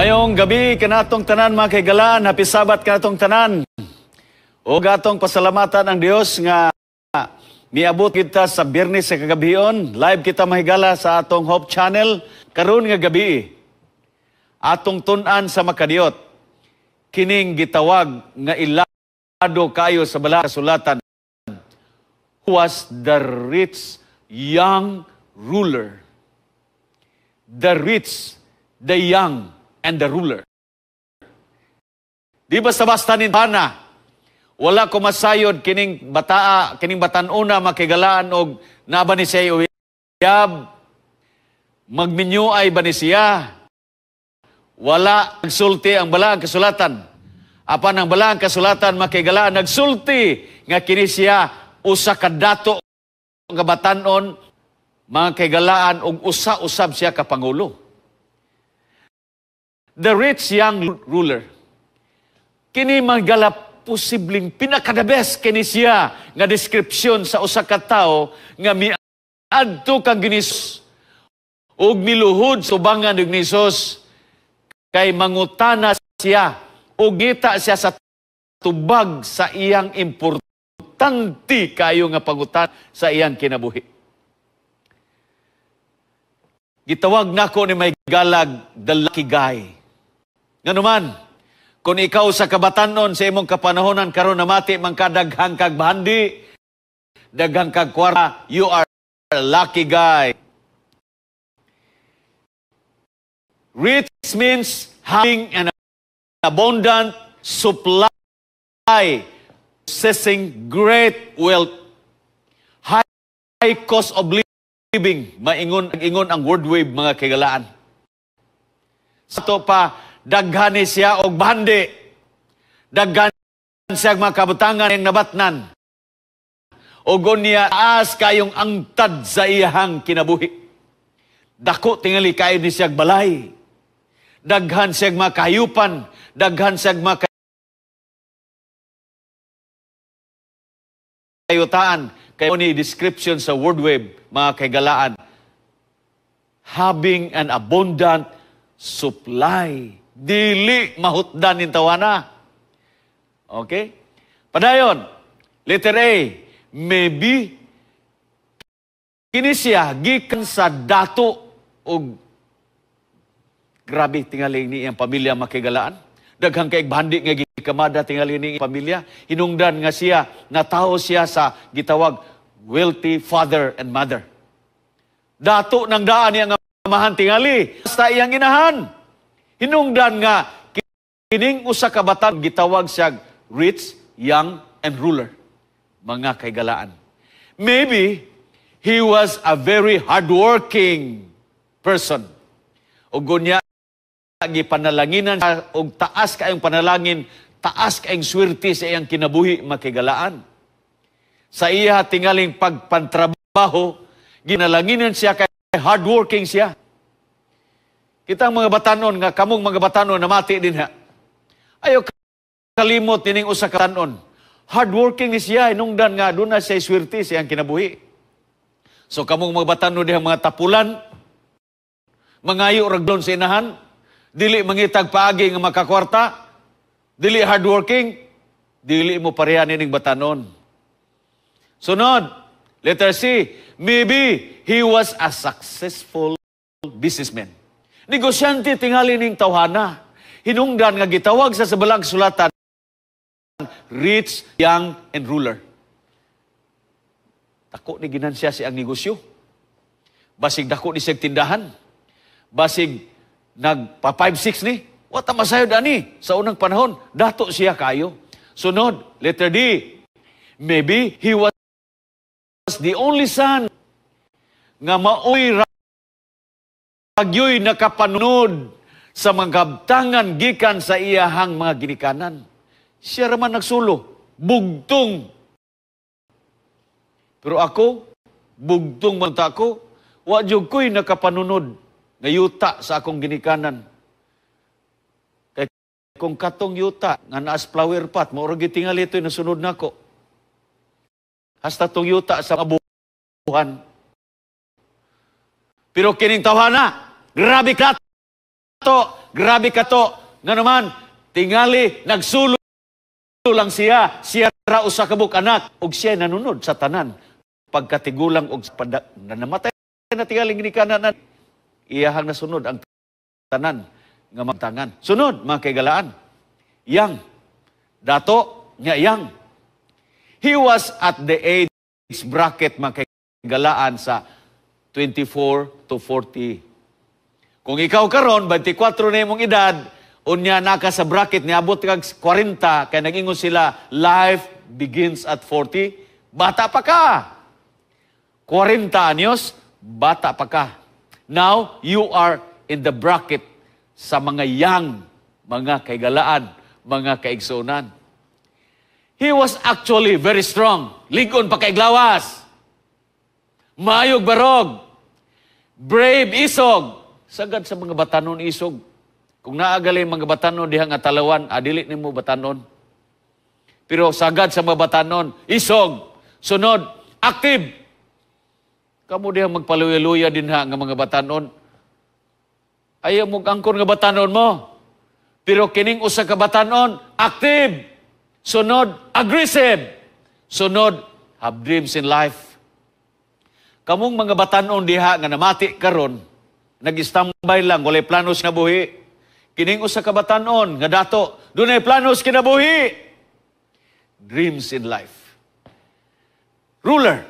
Mayong gabi kanatong tanan mga kaigalaan, happy Sabat kanatong tanan. O gatong pasalamatan ang Dios nga miabot kita sa Biyernes sa kagabion. Live kita mahigala sa atong Hope Channel karon nga gabi. Atong tun-an sa makadiot. Kining gitawag nga ilado kayo sa bala kasulatan. Who was the rich young ruler? The rich, the young, and the ruler. Di basta-basta nintana, wala ko masayod kining bataa, kining batanuna makigalaan og naba ni siya uyab, magminyuay ba ni siya, wala nagsulti ang balang kasulatan. Apan ang balang kasulatan makigalaan nagsulti nga kini siya usa ka dato nga batanon mga kaigalaan og usa-usab siya ka pangulo. The rich young ruler. Kini magala posibleng pinakadabes kini siya nga deskripsyon sa usa ka tawo nga miadto kang Ginisus ug miluhod subangan ug Ginisus kay mangutana siya ug gita siya sa tubag sa iyang importante kayo nga pangutan sa iyang kinabuhi. Gitawag nako ni may galag the lucky guy. Nga naman, kung ikaw sa kabatanon sa imong kapanahonan karon namati man ka daghang kag bahandi, daghang kag kwarta, you are a lucky guy. Rich means having an abundant supply, possessing great wealth, high cost of living, maingon ang word wave mga kagalaan. Sa to pa, daghan ni siya og bahandi. Daghan siya mga kabutangan ng nabatnan. O niya taas kayong angtad sa iyahang kinabuhi. Dako tingali kayo ni siya balay. Daghan siya mga kahayupan. Daghan siya mga kayutaan. Kayo ni description sa word web, mga kaigalaan. Having an abundant supply. Dili mahutdan in tawana. Okay? Padayon, letter A, maybe kini siya gikan sa dato og grabe tingali ni iyang pamilya makigalaan. Daghang kay bandi nga gikamada tingali ni iyang pamilya. Hinungdan nga siya natao siya sa gitawag wealthy father and mother. Dato nang daan niya nga amahan tingali basta iyang inahan. Hinungdan nga, kining usa ka batan gitawag siya rich, young, and ruler. Mga kaigalaan. Maybe, he was a very hardworking person. O gunya, gipanalanginan siya, o taas kayong panalangin, taas kayong swerte sa iyang kinabuhi, mga kaigalaan. Sa iya tingaling pagpantrabaho, ginalanginan siya kay hardworking siya. Kitang mga batanon nga kamong mga batanon na mati din ha. Ayaw kalimot nining usa ka batanon. Hardworking ni siya hinungdan nga doon na siya swerte siyang kinabuhi. So kamong mga batanon diha mga tapulan, mangayo raglon sa inahan, dili mangitag paagi nga makakwarta, dili hardworking, dili mo pareha nining batanon. Sunod, letter C, maybe he was a successful businessman. Negosyante tingali ning tawhana. Hinungdan nga gitawag sa sabalang sulatan, rich, young, and ruler. Dako ni ginansya siyang negosyo. Basig dako ni siyang tindahan. Basig nagpa 5-6 ni. Wata masayod ani sa unang panahon. Dato siya kayo. Sunod, letter D. Maybe he was the only son nga maoy pagyoy nakapanunod sa mga kabtangan gikan sa iyahang mga ginikanan. Siya raman nagsulo, bugtong. Pero ako, bugtong man ta ako, wa jud ko'y nakapanunod nga yuta sa akong ginikanan. Kay kung katong yuta, nga naas flower pot, maurag gitingali ito'y nasunod na ako. Hasta tong yuta sa abuhan. Pero kining tawhana, grabe ka to, Grabe ka to. Nga naman, tingali, nagsulo lang siya. Siya ra usa ka buk anak. Og siya nanunod sa tanan. Pagkatigulang og namatay na tingaling ni kanan. Iyahang nasunod ang tanan nga magtangan. Sunod, mga kaigalaan. Yang. Dato, nga yang. He was at the age bracket, mga kaigalaan, sa 24 to 40. Kung ikaw karon 24 na imong edad, unya naka sa bracket, niabot kag 40, kaya nag-ingon sila, life begins at 40. Bata pa ka. 40 anyos, bata pa ka. Now, you are in the bracket sa mga young, mga kaigalaan, mga kaigsunan. He was actually very strong. Ligon pa kaiglawas. Maayog barog. Brave isog. Sagad sa mga batanon isog. Kung naagali mga batanon dihang atalawan, adili nimo batanon. Pero sagad sa mga batanon, isog. Sunod, active. Kamu dihang magpaluya-luya din ha nga mga batanon. Ayaw mo angkon nga batanon mo. Pero kining usa ka batanon, active. Sunod, aggressive. Sunod, have dreams in life. Kamong mga batanon diha nga namati karon, nag-standby lang, walay planos na buhi. Kining usa ka batanon nga dato, dunay planos kinabuhi. Dreams in life. Ruler.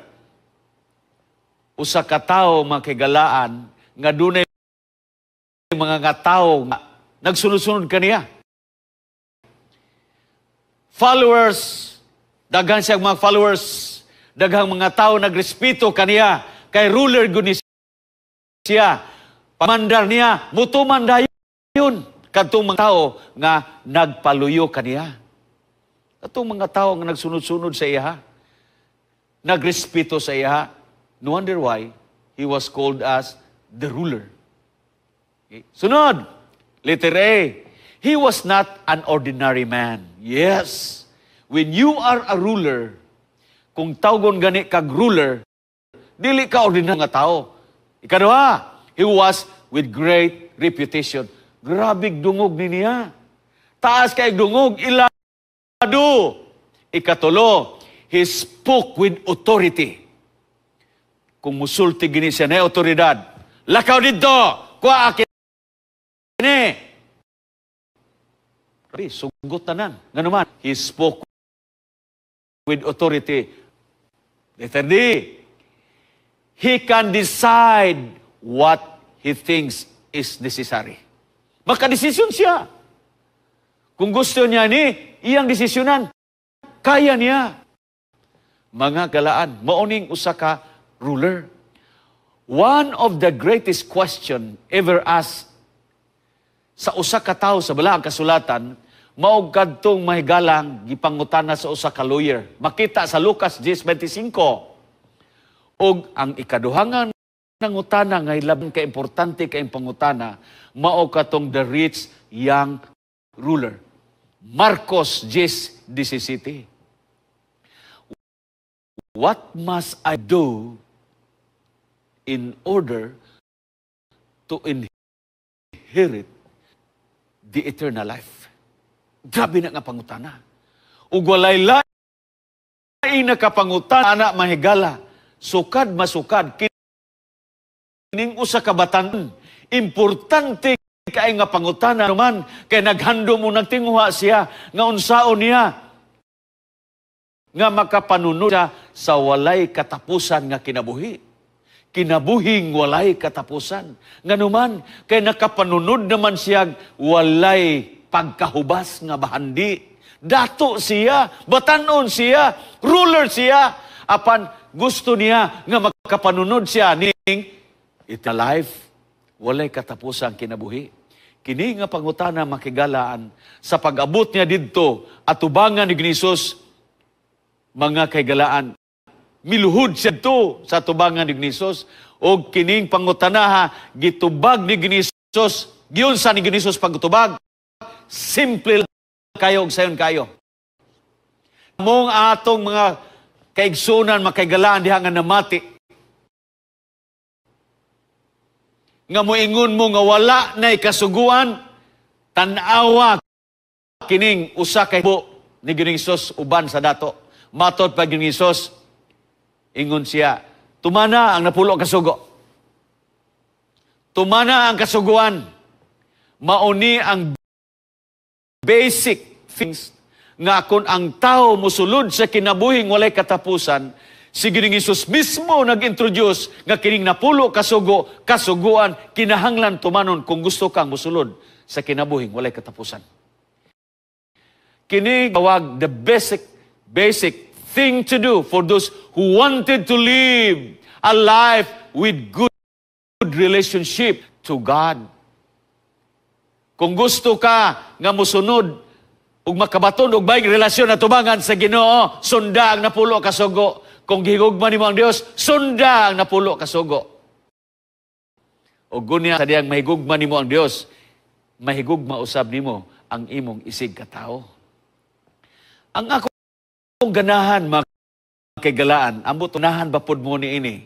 Usa ka tawo mga kaigalaan nga dunay mga nga tawo nga nagsunod-sunod kaniya. Followers, daghang siyang mga followers, daghang mga tao nagrespeto kaniya, kay ruler guni siya. Pamandar niya, mutuman dayon kadtong mga tao nga nagpaluyo kaniya. Kadtong mga tao nga nagsunod-sunod sa iya, nagrespeto sa iya. No wonder why he was called as the ruler. Okay. Sunod, letter A. He was not an ordinary man. Yes. When you are a ruler, kung tawgon gani kag ruler, dili ka ordinary nga tao. Ikaduha, he was with great reputation. Grabig dungog ni niya. Taas kay dungog, ilado. Ikatulo, he spoke with authority. Kung musulti gini siya na otoridad, lakaw dito, kuha akin. Sugot tanan. Nga naman, he spoke with authority. Letter D, he can decide what he thinks is necessary. Makadesisyon siya. Kung gusto niya iyang desisyonan, kaya niya. Mga galaan, mauning usa ka ruler. One of the greatest question ever asked sa usa ka tawo sa balaang kasulatan, mao kadtong mahigalang gipangutana sa usa ka lawyer. Makita sa Lucas 10:25. Og ang ikaduhangan ng utana nga labing ka importante kay pangutana, mao katong the rich young ruler. Marcos 10:17. What must I do in order to inherit the eternal life? Grabe na nga pangutana. Ug walay lain na kapangutana ana mahigala. Sukad masukad kining usa ka batan. Importante kay nga pangutana naman kay naghandom mo nagtinguha siya nga unsaon niya nga makapanunod siya sa walay katapusan nga kinabuhi. Kinabuhing walay katapusan. Nga naman kay nakapanunod naman siya walay pagkahubas nga bahandi. Dato siya, batanon siya, ruler siya. Apan gusto niya nga makapanunod siya ning eternal life, walay katapusan kinabuhi. Kini nga pangutana makigalaan sa pag-abot niya didto at tubangan ni Jesus, mga kaigalaan, miluhod siya to sa tubangan ni Jesus o kining pangutanaha gitubag ni Jesus, giyon sa ni Jesus pagtubag. Simple kayo og sayon kayo. Mong atong mga kaigsunan, makaigalaan diha nga namati. Nga moingon mo nga wala na kasuguan, Tanawa kining usa kay bu ni Ginoong Hesus uban sa dato. Matod pa Ginoong Hesus, ingon siya, tumana ang napulo ka sugo. Tumana ang kasuguan. Mauni ang basic things nga kung ang tao musulod sa kinabuhing walay katapusan, si Ginoong Hesus mismo nag-introduce nga kining napulo kasuguan, kinahanglan tumanon kung gusto kang musulod sa kinabuhing walay katapusan. Kini tawag the basic thing to do for those who wanted to live a life with good relationship to God. Kung gusto ka nga musunod ug makabaton og bayg relasyon na tubangan sa Ginoo, sunda ang napulo ka sugo. Kung gihigugma nimo ang Dios, sunda ang napulo ka sugo. O gunya sa diyang mahigugma nimo ang Dios, mahigugma usab nimo ang imong isig ka tao. Ang akong ganahan, mga kaigalaan, ambot unahan bapod mo ni ini,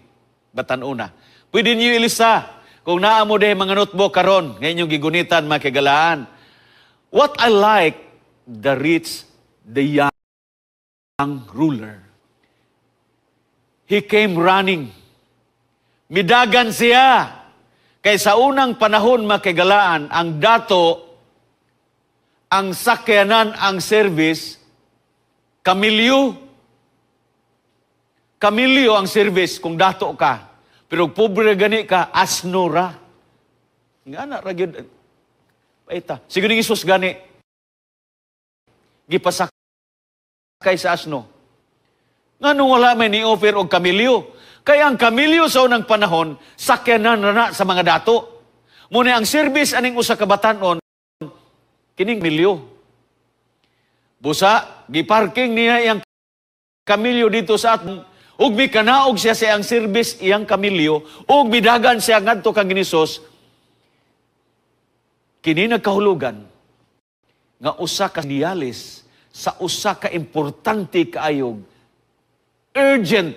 batan-una. Pwede niyo ilisa, kung naa mo de mga notebook karon, ngayon yung gigunitan, mga kaigalaan. What I like, the rich, the young ruler. He came running. Midagan siya. Kay sa unang panahon, mga kaigalaan, ang dato, ang sakyanan, ang service, kamilyo ang service kung dato ka. Pero pobre gani ka, asno ra. Nga na, ragyod. Paita. Siguro ng Isus gani. Gipasakay sa asno. Nga nung wala may ni-offer og kamilyo. Kaya ang kamilyo sa unang panahon, sakyanan na sa mga dato. Muna ang service aning usa ka batanon, kining milyo. Busa, giparking niya iyang kamilyo dito sa aton. Ug mikanaog siya sa iyang service iyang kamilyo, ug midagan siya ngadto kang Ginisos. Kini nagkahulugan nga usa ka dialis sa usa ka importante kaayog, urgent,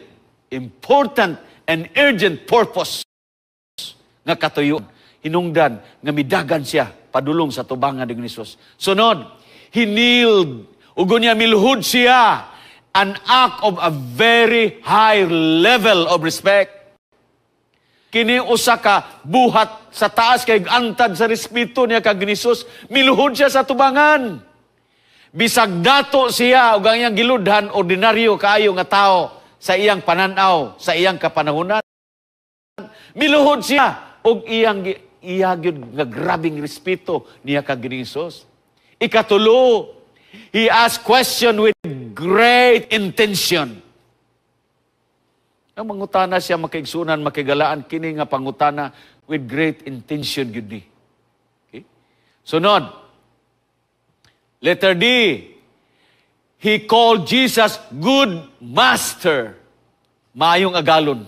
important, and urgent purpose nga katuyon. Hinungdan nga midagan siya padulong sa tubangan ni Ginisos. Sunod, he kneeled. Ugo niya miluhod siya. An act of a very high level of respect. Kini usa ka buhat sa taas kay antad sa respeto niya kag Ginisos, miluhod siya sa tubangan. Bisag dato siya ug ang iyang giludhan ordinaryo kaayo nga tao sa iyang pananaw, sa iyang kapanahunan. Miluhod siya ug iyang gyud nga grabing respeto niya kag Ginisos. Ikatulo, he asked question with great intention. Ang mangutana siya makaigsunan, makigalaan, kini nga pangutana with great intention yun ni. Okay? Sunod, letter D, he called Jesus good master. Maayong agalon.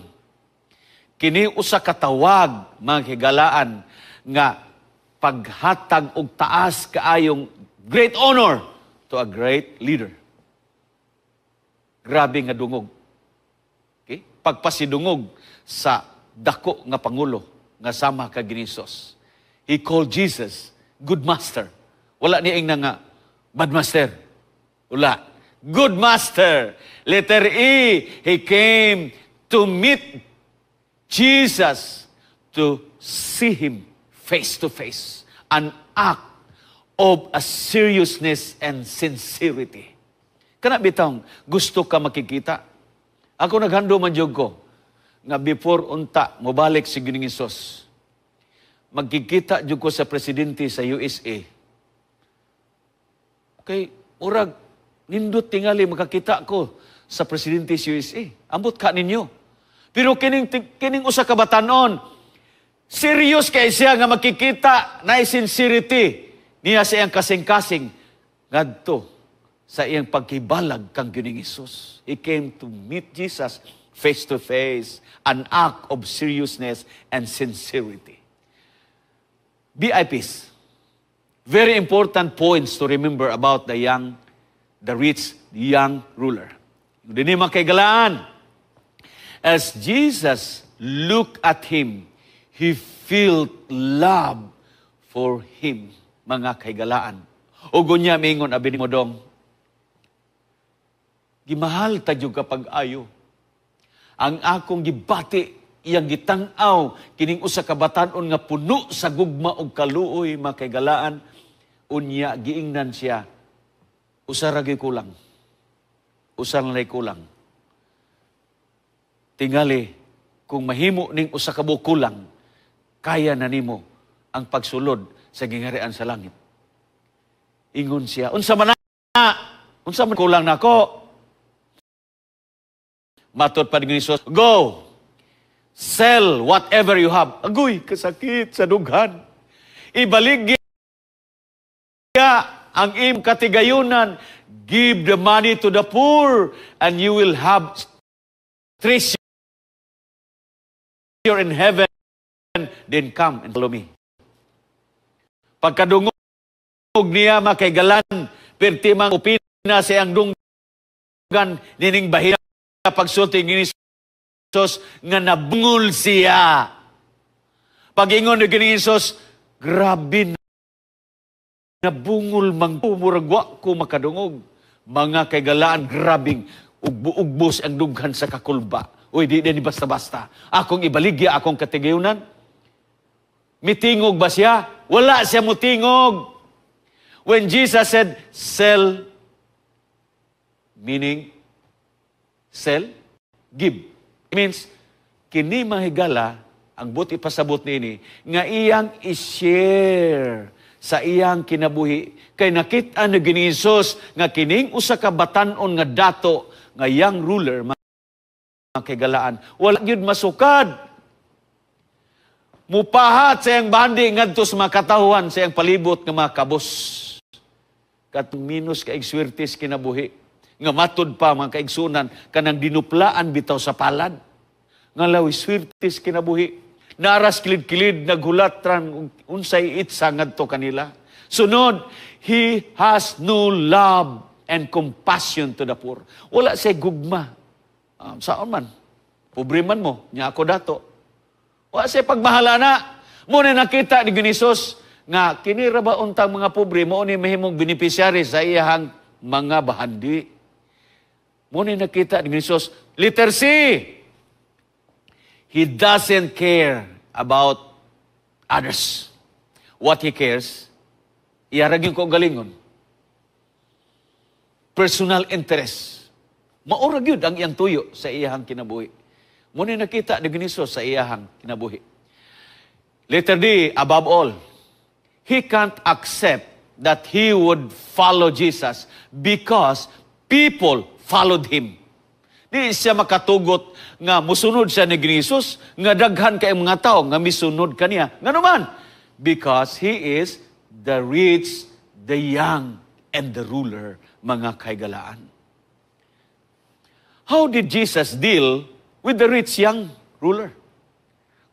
Kini usa katawag, mga higalaan, nga paghatag og taas kaayong great honor to a great leader. Grabe nga dungog. Okay? Pagpasidungog sa dako nga pangulo nga sama kag Ginisos. He called Jesus good master. Wala niya ing nga bad master. Wala. Good master. Letter E, he came to meet Jesus, to see him face to face. An act of a seriousness and sincerity. Kana bitang gusto ka makikita. Ako naghando man jud ko nga before unta mobalik si Ginoong Hesus. Magkikita jud ko sa presidente sa USA. Okay, urag nindot tingali makakita ko sa presidente sa USA. Ambot ka ninyo. Pero kining usa ka batanon, serious kay siya nga makikita na sincerity niya sa iyang kasing-kasing ngadto sa iyang pagkibalag kang Ginoong Hesus. He came to meet Jesus face to face, an act of seriousness and sincerity. VIPs, very important points to remember about the rich, young ruler. Hindi makaigalaan. As Jesus looked at him, he felt love for him. mga kaigalaan. O gunya mingon abi ni Modong, gimahal tayo kapag ayo. Ang akong gibati, iyang gitang-aw, kining usa ka batan-on nga puno sa gugma og kaluoy, mga kaigalaan, unya, giingnan siya, usa ra gyud kulang. Usa na kulang. Tingali, kung mahimo ning usa ka buok kulang, kaya na nimo ang pagsulod sa gingarian sa langit. Ingon siya, unsa man na? Unsa man kulang nako? Matud pa ni Jesus, go! Sell whatever you have. Agoy, kasakit sa dughan. Ibaligya ang im katigayunan. Give the money to the poor and you will have treasure in heaven. Then come and follow me. Pagkadungog niya makaigalan, pertimang upina sa iyang dunggan, nining bahina pagsulti ni Jesus nga nabungol siya. Pag-ingon ni Jesus, grabe na nabungol mang umuragwa ko makadungog. Mga kaigalaan, grabing ugbo-ugbos ang dughan sa kakulba. Uy, di basta-basta. Akong ibaligya, akong katigayunan. Mitingog ba siya? Wala siya mutingog. When Jesus said, sell, meaning, sell, give. It means, kini mahigala, ang buti pasabot nini, nga iyang i-share sa iyang kinabuhi. Kay nakita ni Jesus nga kining usa ka batan-on nga dato, nga young ruler, mga kaigalaan, wala yun masukad. Mupahat sa iyang bandi ngadto sa mga katahuan sa iyang palibot nga mga kabos. Katong minus kaig swertes kinabuhi. Nga matod pa mga kaigsunan kanang dinuplaan bitaw sa palad. Nga lawi swertes kinabuhi. Naras kilid-kilid naghulatran unsay itsa ngadto kanila. Sunod, he has no love and compassion to the poor. Wala siya gugma. Saan man? Pobre man mo, niya ako dato. Wala siya pagmahala na. Muna nakita ni Jesus nga kinira ba untang mga pobre mo ni mahimong beneficiary sa iyang mga bahandi. Muna nakita ni Jesus. Letter C. He doesn't care about others. What he cares, iaragin ko galingon. Personal interest. Maurag yun ang iyang tuyo sa iyang kinabuhi. Muna nakita ni Jesus sa iyang kinabuhi. Letter D, above all, he can't accept that he would follow Jesus because people followed him. Di siya makatugot nga musunod siya ni Jesus, nga daghan kay mga tao nga misunod kaniya. Nga naman, because he is the rich, the young, and the ruler, mga kaigalaan. How did Jesus deal with the rich young ruler?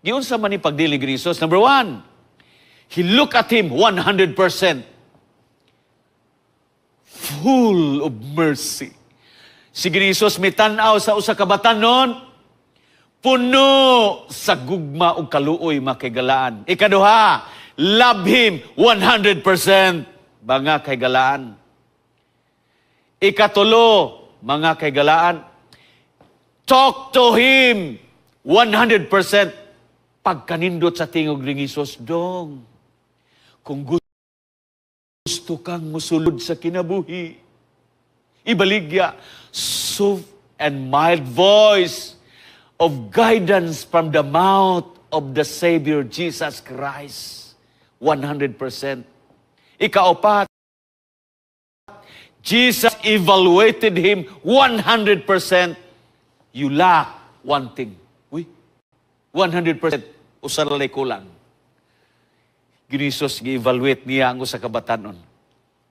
Giyon sa man ni pagdili ni Jesus. Number 1, he looked at him 100%. Full of mercy. Si Jesus mitanaw sa usa ka batan-on, puno sa gugma ug kaluoy makaigalaan. Ikaduha, love him 100%, mga kaigalaan. Ikatulo, mga kaigalaan, talk to him 100%. Pagkanindot sa tingog ni Jesus, dong, kung gusto kang musulod sa kinabuhi, ibaligya, soft and mild voice of guidance from the mouth of the Savior Jesus Christ. 100%. Ikaapat, Jesus evaluated him 100%. You lack one thing. Uy, 100%. Usaralay kulang. Jesus gi-evaluate niya ang usa ka batan-on.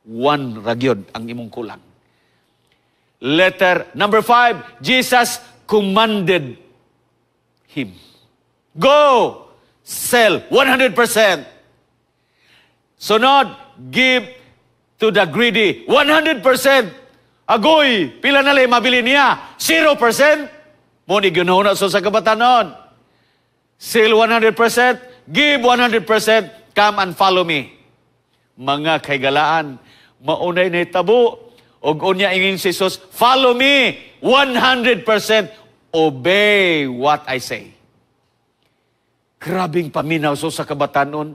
1 ragyod ang imong kulang. Letter number 5, Jesus commanded him. Go! Sell 100%. Sunod, give to the greedy 100%. Agoy, pila na lang mabili niya? 0%. Mo ni ginuna sa kabatanon. Sell 100%, give 100%, come and follow me. mga kaigalaan, maunay na itabo, og unya ingin si Jesus, follow me, 100%, obey what I say. Grabing paminaw so sa kabatanon.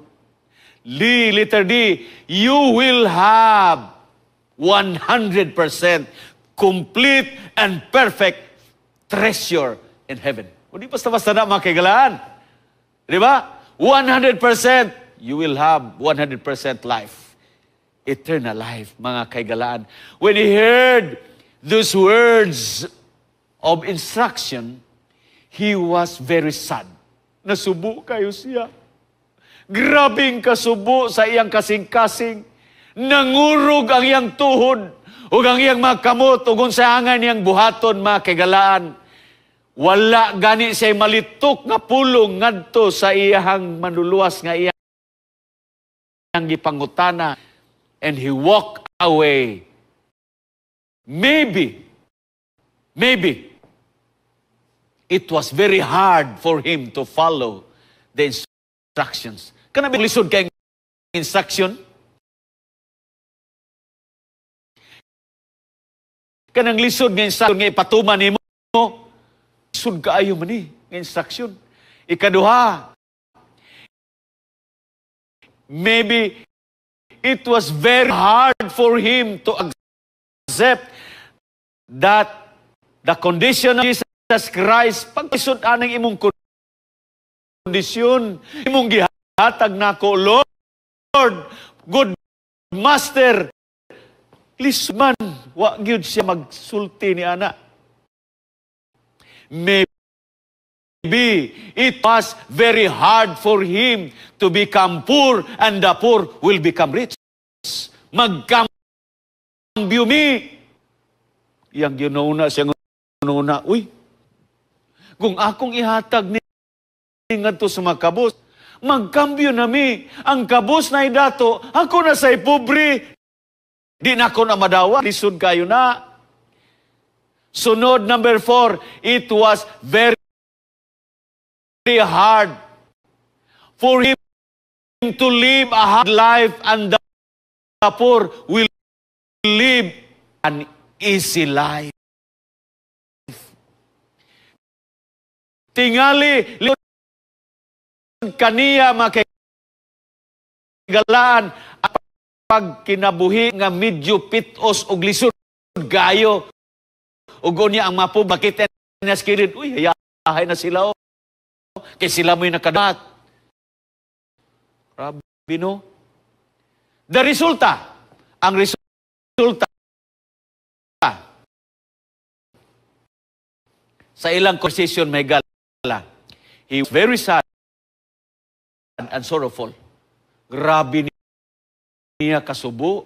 Letter D, you will have 100% complete and perfect treasure in heaven. O di basta-basta na mga kaigalaan. Di ba? 100%, you will have 100% life. Eternal life, mga kaigalaan. When he heard those words of instruction, he was very sad. Nasubo kayo siya. Grabing kasubo sa iyang kasing-kasing. Nangurog ang iyang tuhod ug ang iyang mga kamot ug unsaangan iyang buhaton, mga kaigalaan. Wala gani siya malitok nga pulong ngadto sa iyang manluluwas nga iyang gipangutana, and he walked away. Maybe it was very hard for him to follow the instructions. Kana ba lisod kay instruction? Kanang lisod nga instruction nga ipatuman nimo, lisod kaayo man ni nga instruction. Ikaduha, maybe it was very hard for him to accept that the condition of Jesus Christ, pagkisod anang imong kondisyon, imong gihatag nako, Lord, good Master, lisod man, wa gyud siya magsulti ni ana. Maybe it was very hard for him to become poor and the poor will become rich. Magkambyo mi. Yang ginauna siya ngununa, uy, kung akong ihatag ni ngadto sa mga kabos, magkambyo na mi. Ang kabos na idato, ako na sa'y pobre. Di na ako na madawa. Lisod kayo na. Sunod, number 4, it was very hard for him to live a hard life, and the poor will live an easy life. Tingali, kaniya makaigalaan pag kinabuhi nga medyo pitos og lisod gayo. Ug unya ang mapo bakit na skirid, uy, hayahay na sila, kay sila mo'y nakadat. Grabe, no? The resulta, ang resulta sa ilang conversation may gala, he was very sad and sorrowful. Grabe niya kasubo.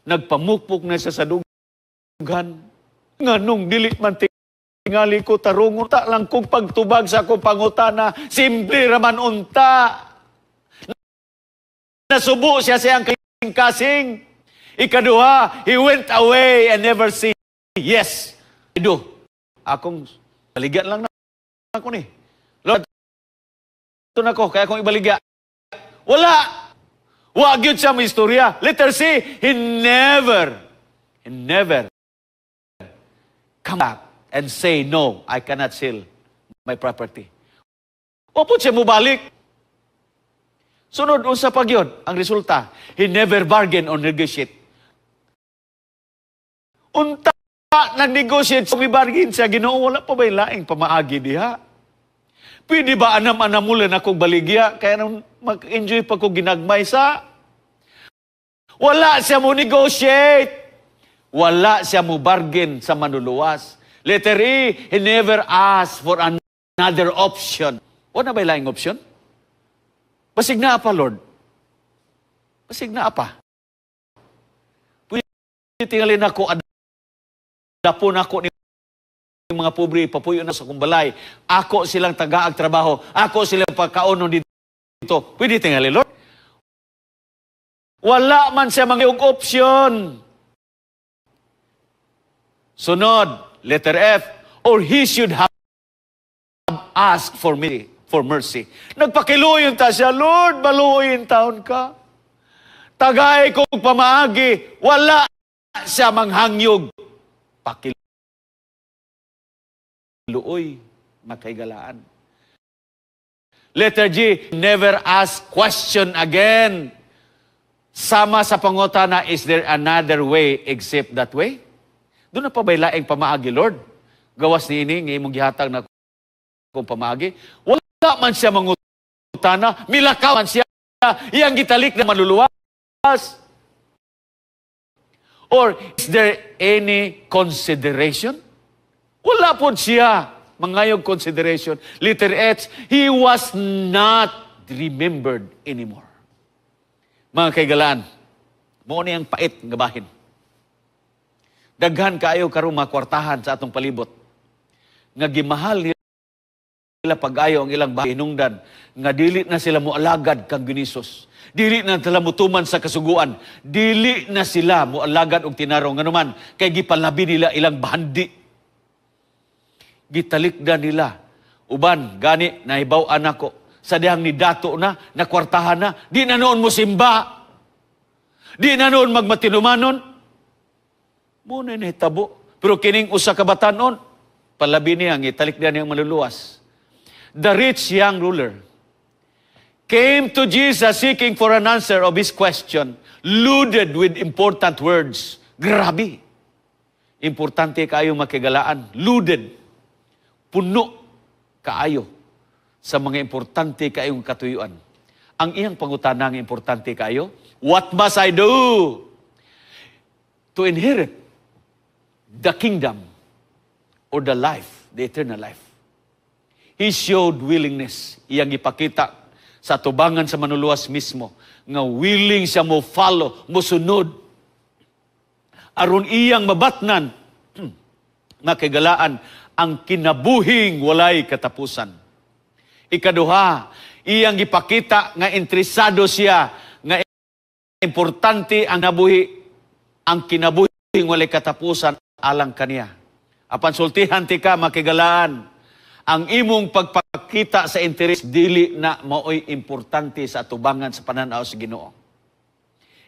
Nagpamukpok na sa dughan. Nganong dili man tingali ko tarungon ta lang kung pagtubag sa akong pangutana, simple raman unta. Nasubo siya siyang kasing-kasing. Ikaduha, he went away and never said, yes, I do. Akong baligyan lang na ako ni. Lord, ito na ko, kaya akong ibaligya. Wala! Wag yun siya may istorya. Letter C, he never come back and say, no, I cannot sell my property. O po siya mo balik. Sunod, unsa pag yun, ang resulta, he never bargain or negotiate. Unta, nag-negotiate, so may bargain siya, Ginoo, wala pa ba yung laing pamaagi diha? Pwede ba anam-anam mula na kong baligya, kaya nang mag-enjoy pa ko ginagmay sa? Wala siya mo negotiate. Wala siya mo bargain sa manluluwas. Letter E, he never asked for another option. Wala ba yung laing option? Basig na apa, Lord? Basig na apa? Pwede tingalin ako, adapon ako ni mga pobre, papuyo na sa kumbalay. Ako silang tagaag trabaho. Ako silang pagkaunon dito. Pwede tingalin, Lord? Wala man siya mga option. Sunod, letter F, or he should have asked for mercy. Nagpakiluyon ta siya, Lord, baluoyin taon ka. Tagay kong pamaagi, wala siya manghangyog. Pakiluoy, makaigalaan. Letter G, never ask question again. Sama sa pangutana, is there another way except that way? Doon na pa ba'y laing pamaagi, Lord? Gawas ni ini, ngayon mong gihatag na kung pamaagi. Wala man siya mangutana, milakaw man siya, iyang gitalik na maluluwas. Or, is there any consideration? Wala po siya mangayog consideration. Letter H, he was not remembered anymore. Mga kaigalaan, mo ni ang pait nga bahin. Daghan kaayo karong mga kwartahan sa atong palibot. Nga gimahal nila pag-ayo ang ilang bahin hinungdan, nga dili na sila mualagad kang Ginisos. Dili na sila mutuman sa kasuguan. Dili na sila mualagad og tinarong nganuman kay gipalabi nila ilang bahandi. Gitalikdan nila. Uban, gani, nahibaw-an ako. Sa dihang ni dato na, nakwartahan na, di na noon mo simba. Di na noon magmatinumanon. Muna nahitabo. Pero kining usa ka batanon, palabi niya, italikdan niyang maluluwas. The rich young ruler came to Jesus seeking for an answer of his question, loaded with important words. Grabe. Importante kayo makigalaan. Loaded. Puno kaayo sa mga importante kaayong katuyuan. Ang iyang pangutana ng importante kayo, what must I do to inherit the kingdom or the life, the eternal life? He showed willingness. Iyang ipakita sa tubangan sa manuluwas mismo nga willing siya mo follow, mo sunod. Aron iyang mabatnan, makigalaan, ang kinabuhing walay katapusan. Ikaduha, iyang ipakita nga interesado siya, nga importante ang nabuhi, ang kinabuhing walay katapusan alang kaniya. Apan sultihan ti ka, makigalaan, ang imong pagpakita sa interes dili na maoy importante sa atubangan sa pananaw sa Ginoo.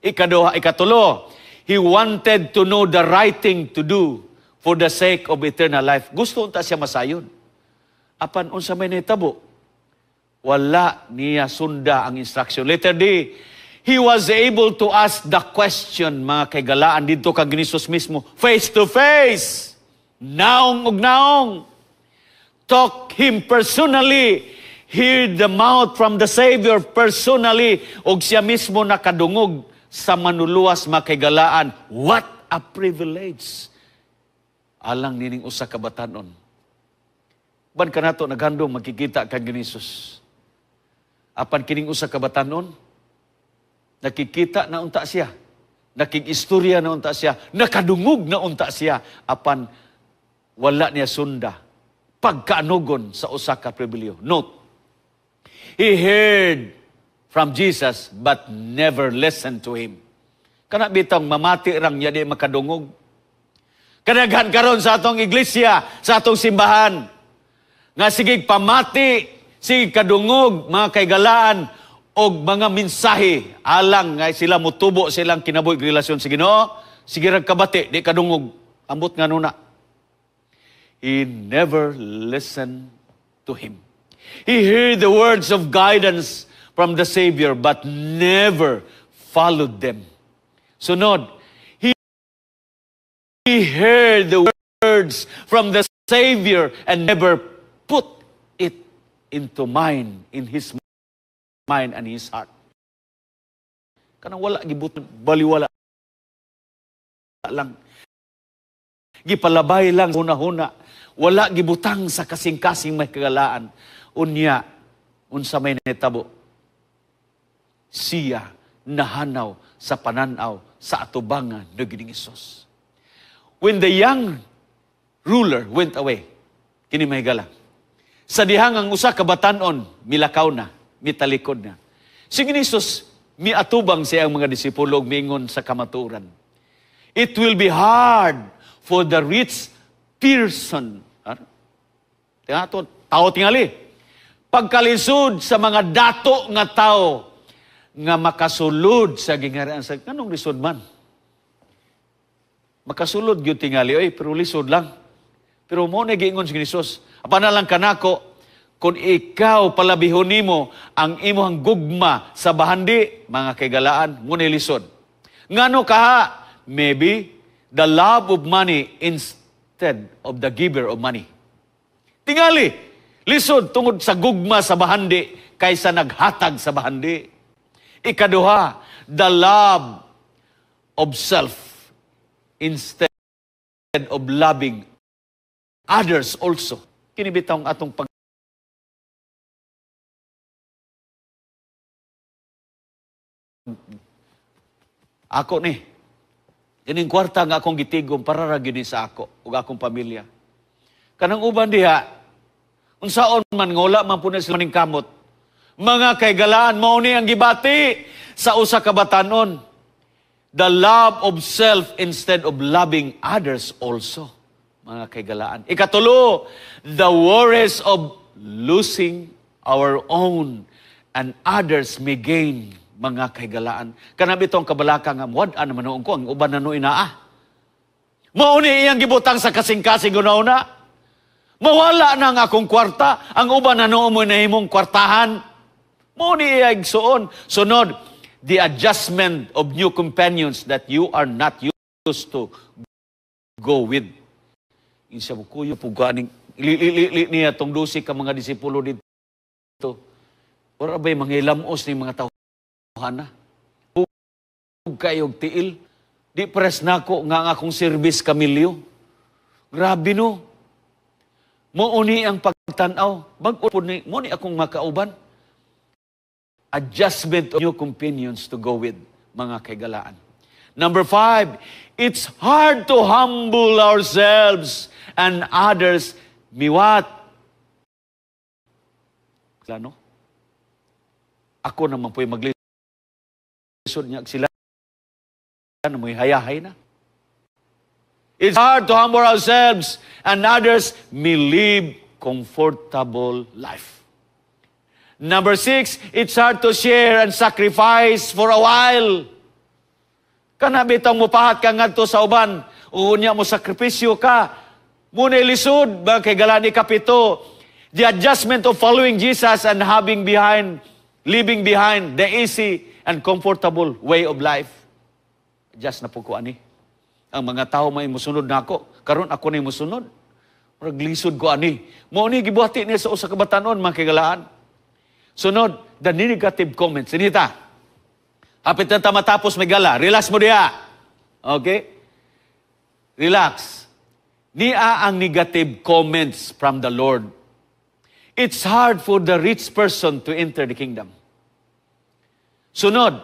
Ikatulo, he wanted to know the right thing to do for the sake of eternal life. Gusto unta siya masayon. Apan unsa may nahitabo? Wala niya sunda ang instruction. Letter D, he was able to ask the question, mga kaigalaan, dito kang Ginisos mismo, face to face. Naong ug naong. Talk him personally. Hear the mouth from the Savior personally. Og siya mismo nakadungog sa manuluwas, mga kaigalaan. What a privilege. Alang nining usa ka batanon. Ban kanato naghandom makikita kang Ginisos. Apan kining usa ka batanon, nakikita na unta siya. Nakig-istorya na unta siya. Nakadungog na unta siya. Apan wala niya sunda. Pagkaanugon sa usa ka pribilehyo. Note, he heard from Jesus but never listened to him. Kana bitang mamati rang niya di makadungog. Kadaghan karon sa atong iglesia, sa atong simbahan, nga sigig pamati, sigig kadungog, mga kaigalaan, og mga mensahe, alang nga sila mutubo silang kinabuhi relasyon sa Ginoo, sige ragkabati, di kadungog, ambot nga nuna. He never listened to him. He heard the words of guidance from the Savior, but never followed them. Sunod, he heard the words from the Savior and never put it into in his mind and his heart. Kanang wala gibut baliwala lang. Gipalabay lang huna-huna. Wala gibutang sa kasing-kasing may kagalaan. Unya, unsa may netabo. Siya nahanaw sa pananaw sa atubangan ng Ginoong Hesus. When the young ruler went away, kini mahigala. Sa dihang ang usa ka batanon, milakaw na, mitalikod na. Si Ginoong Hesus, miatubang siya ang mga disipulo mingon sa kamaturan. It will be hard for the rich person. Tao tingali. Pagkalisod sa mga dato nga tao nga makasulod sa gingharian sa kanong lisod man. Makasulod gyud tingali pero lisod lang. Pero mo na giingon si Jesus, apana lang kanako kung ikaw palabihon nimo ang imong gugma sa bahandi, mga kaigalaan, mo na lisod. Ngano kaha? Maybe the love of money instead of the giver of money. Tingali, lisod tungod sa gugma sa bahandi kaysa naghatag sa bahandi. Ikaduha, the love of self instead of loving others also. Kinibitaw ang atong ako ni. Ining kwarta nga akong gitigom para ra gyud sa ako ug akong pamilya. Kanang uban diha, unsaon man ngola man puno sila ning kamot. Mga kaigalaan mao ni ang gibati sa usa ka batanon. The love of self instead of loving others also. Mga kaigalaan. Ikatulo, the worries of losing our own and others may gain. Mga kaigalaan. Kanabi itong kabalaka nga, wad naman noon ko, ang uban na noon inaa. Mauni iyang gibutang sa kasing-kasing una. Mawala na ang akong kwarta, ang uban na noon mo na himong kwartahan. Mauni iyang suon. Sunod, the adjustment of new companions that you are not used to go with. Insa mo kuyo po ganing, niya itong dusi ka mga disipulo dito. Or abay, mga ilamos ni mga tao. Na. Huwag kayong tiil. Di pres na ko nga akong service kamilyo. Grabe no. Mouni ang pagtanaw. Mag-upon mo ni akong makauban. Adjustment of new companions to go with, mga kaigalaan. Number 5, it's hard to humble ourselves and others. Miwat. Klano? Ako naman po'y maglisod niya sila na may hayahay na. It's hard to humble ourselves and others may live comfortable life. Number 6, it's hard to share and sacrifice for a while. Kanabitang mo pahat ka ngadto sa uban, unya mo sakripisyo ka, muna ilisod, ba kay galani kapito, the adjustment of following Jesus and leaving behind the easy and comfortable way of life. Just na po ko ani. Ang mga tao may musunod na ako. Karon ako na musunod. Maglisod ko ani. Mo ni gibuhati niya sa usa ka batanon, mga kaigalaan. Sunod, the negative comments. Sinita. Hapit na matapos may gala. Relax mo diha. Okay? Relax. Niya ang negative comments from the Lord. It's hard for the rich person to enter the kingdom. Sunod,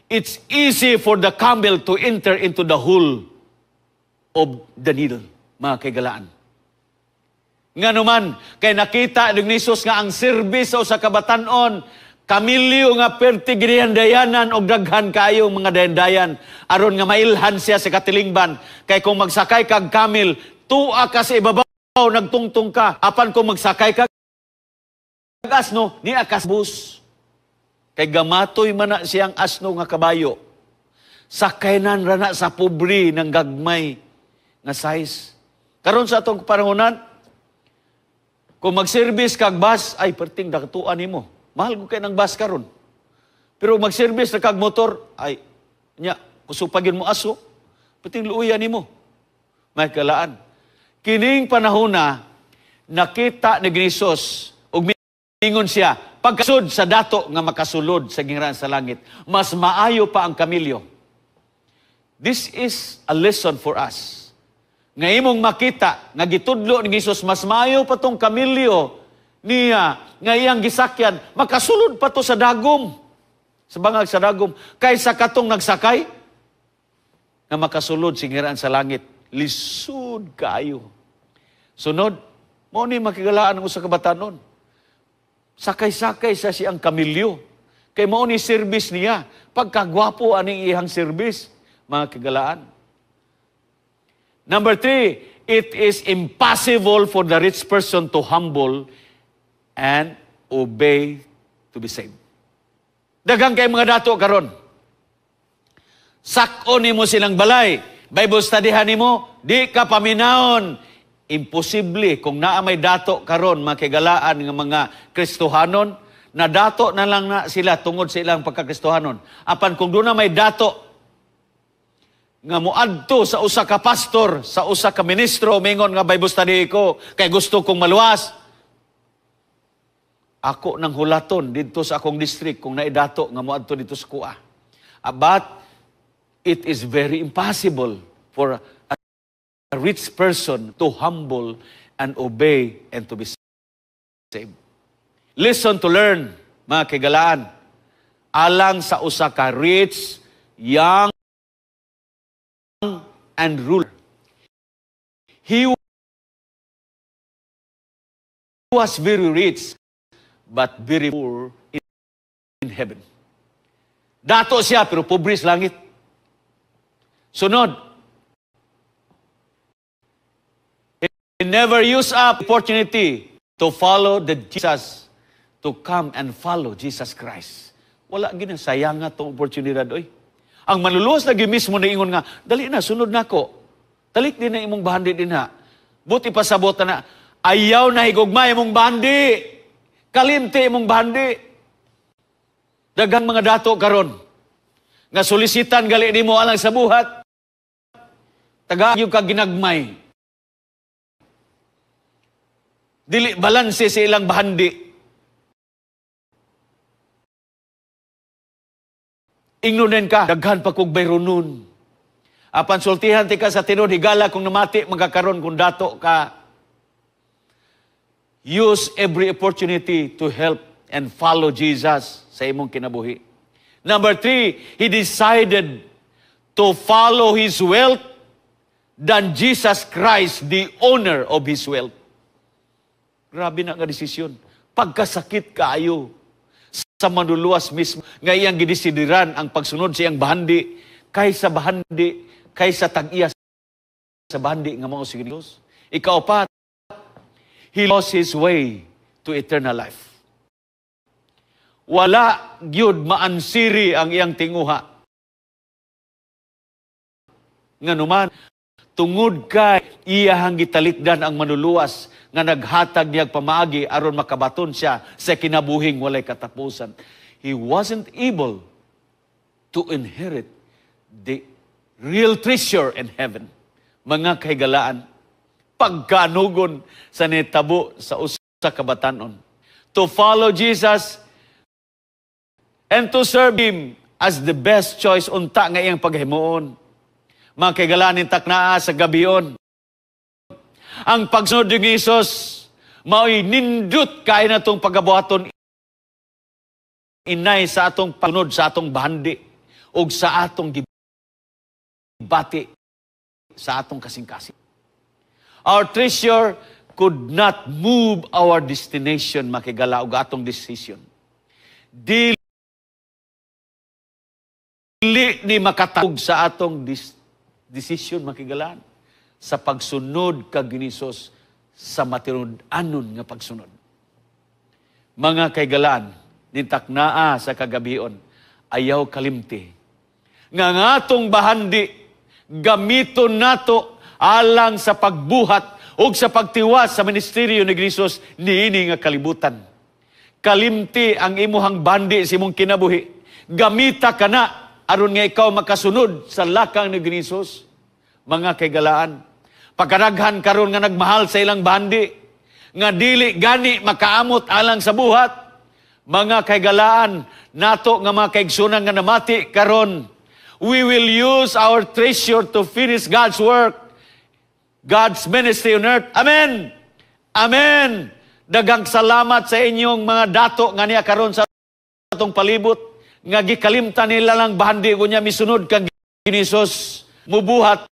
it's easy for the camel to enter into the hole of the needle, mga kaigalaan. Nga naman, kay nakita ni Jesus nga ang service sa kabatanon, kamilyo nga perti ginihandayanan o daghan kayo mga dayandayan, aron nga mailhan siya sa katilingban. Kay kung magsakay kag kamil, tua ka sa ibabaw, nagtungtong ka. Apan kung magsakay kag asno, ni akas bus. Kay gamatoy man na siyang asno nga kabayo. Sakaynan rana sa pobre ng gagmay nga size. Karon sa atong parahonan, kung mag-service kag bus, ay perting dakatuan nimo. Mahal ko kay ng bus karon. Pero mag-service na kag motor, ay nya kusupagin mo aso, perting luuyan nimo. May kalaan. Kining panahon na nakita ni Jesus ug mingon siya, pagkasud sa dato nga makasulod sa gingharian sa langit, mas maayo pa ang kamilyo. This is a lesson for us. Nga imong makita, nga gitudlo ni Jesus, mas maayo pa tong kamilyo niya, nga iyang gisakyan, makasulod pa to sa dagom. Sa bangag sa dagom. Kaysa katong nagsakay, nga makasulod sa gingharian sa langit. Lisod kaayo. Sunod, mo ni makigalaan ang usa ka batanon. Sakay-sakay sa siyang kamilyo. Kay mao ni service niya. Pagkagwapo aning iyang service, mga kagalaan. Number 3, it is impossible for the rich person to humble and obey to be saved. Daghang kay mga dato karon. Sak-on nimo silang balay. Bible studyhan nimo, di ka paminaon. Imposible kung naa may dato karon makigalaan ng mga Kristohanon, na dato na lang na sila tungod sa ilang pagkakristohanon. Apan kung doon na may dato nga muadto sa usa ka pastor, sa usa ka ministro, mingon nga Bible study ko, kay gusto kong maluwas. Ako nang hulaton dito sa akong district kung naidato nga muadto dito sa kuha. But it is very impossible for a rich person to humble and obey and to be saved. Listen to learn, mga kigalaan. Alang sa usa ka rich, young, and ruler. He was very rich, but very poor in heaven. Dato siya, pero pobre sa langit. Sunod, he never used up opportunity to follow the Jesus, to come and follow Jesus Christ. Wala ginasayang nga itong oportunidad, oy. Ang manluluwas lagi mismo na ingon nga, dali na, sunod na ko. Talik din na imong bahandi din ha. Buti pasabot na, ayaw na higugma imong bahandi. Kalimti imong bahandi. Dagang mga dato karon nga solisitan gali nimo alang sa buhat. Tagayo ka ginagmay. Dili balanse sa ilang bahandi. Ingnunen ka, daghan pa kog bayronon. Apan sultihan ti ka sa tinod, higala kung namati magkakaroon kung dato ka. Use every opportunity to help and follow Jesus sa imong kinabuhi. Number 3, he decided to follow his wealth than Jesus Christ, the owner of his wealth. Grabe na nga desisyon. Pagkasakit kaayo sa manluluwas mismo, nga iyang gidesidiran ang pagsunod sa iyang bahandi, kaysa tag-iya sa bahandi nga mga si Diyos. Ikaapat, he lost his way to eternal life. Wala gyud maansiri ang iyang tinguha. Nga naman, tungod kay iyahang gitalikdan ang manluluwas nga naghatag niyag pamaagi aron makabaton siya sa kinabuhing walay katapusan. He wasn't able to inherit the real treasure in heaven. Mga kahigalaan, pagkanugon sa netabo sa usa ka batanon. To follow Jesus and to serve Him as the best choice unta nga iyang paghimuon. Mga kahigalaan ng taknaa sa gabion. Ang pagsunod ni Jesus, mao'y nindot kaya na itong pagabuhaton inay sa atong pagsunod, sa atong bahandi, o sa atong gibati, sa atong kasing-kasing. Our treasure could not move our destination, makigala, o atong decision. Dili ni makatawag sa atong decision, makigalaan, sa pagsunod kag Ginisos sa matinud-anon nga pagsunod. Mga kaigalaan, nintaknaa sa kagabion, ayaw kalimti. Nga atong bahandi, gamiton nato alang sa pagbuhat o sa pagtiwas sa ministeryo ni Ginisos niini nga kalibutan. Kalimti ang imuhang bandi sa imong kinabuhi. Gamita ka na aron nga ikaw makasunod sa lakang ni Ginisos. Mga kaigalaan, pagkaraghan karon nga nagmahal sa ilang bandi, nga dili gani makaamot alang sa buhat, mga kaigalaan, nato nga mga kaigsunan nga namati karon, we will use our treasure to finish God's work, God's ministry on earth. Amen! Amen! Daghang salamat sa inyong mga dato nga niya karon sa atong palibot, nga gikalimtan nila lang bahandi kunya misunod kang Ginisos, mubuhat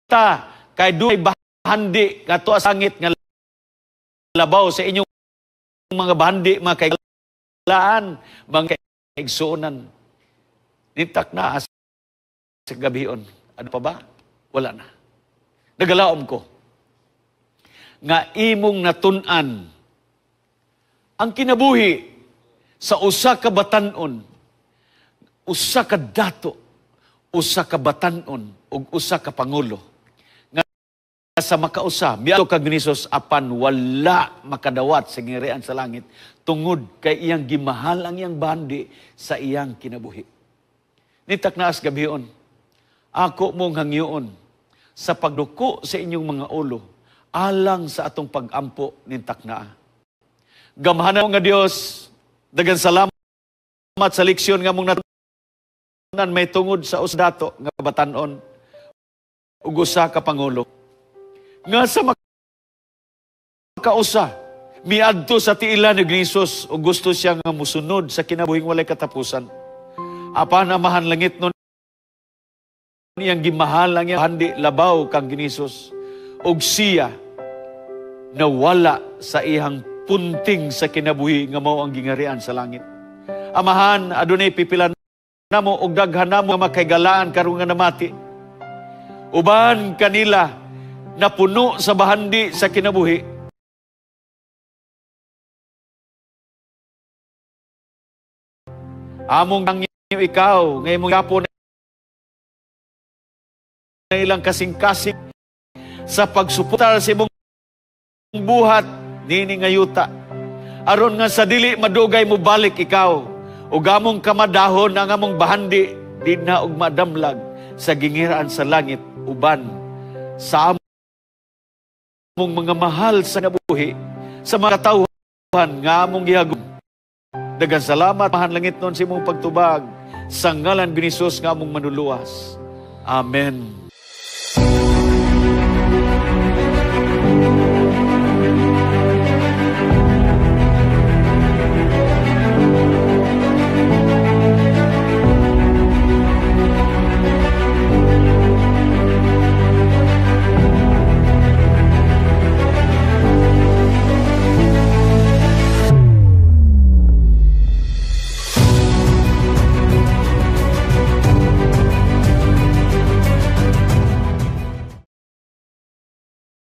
ta kay dunay bahandi kato sa sangit nga labaw sa inyong mga bahandi, mga kaigalaan, mga kaigsuonan. Nitak na sa gabion. Ano pa ba? Wala na. Nagalaom ko nga imong natun-an ang kinabuhi sa usa ka batan-on usa ka dato, usa ka batanon, ug usa ka pangulo. Nga sa makausa, miadto kag Hesus apan wala makadawat sa ngirian sa langit tungod kay iyang gimahal ang iyang bandi sa iyang kinabuhi. Nitak naas gabion, ako mong hangyoon sa pagduko sa inyong mga ulo, alang sa atong pag-ampo nintak naa. Gamhanan nga Dios, dagan salamat sa leksyon nga mong natunan may tungod sa usdato nga batanon ug usa ka pangulo. Nga sa makausa, miadto sa tiilan ni Hesus ug gusto siya nga musunod sa kinabuhing walay katapusan. Apan amahan langit nun iyang gimahal ang iyang handi labaw kang Hesus ug siya nawala sa iyang punting sa kinabuhi nga mao ang gingarian sa langit. Amahan, adunay pipilan namo og daghan namo nga makaygalaan karon nga namati. Uban kanila napuno sa bahandi sa kinabuhi. Among nangyo ikaw, ngay mong yapo na ilang kasing-kasing sa pagsuportar sa imong buhat nini nga yuta. Aron nga sa dili madugay mo balik ikaw, ug among kamadahon ang among bahandi di na og madamlag sa gingiraan sa langit uban sa among mga mahal sa nabuhi sa mga katawhan nga among gihagom. Daghang salamat mahan langit nun sa imong pagtubag sa ngalan ni Hesus nga among manuluwas. Amen.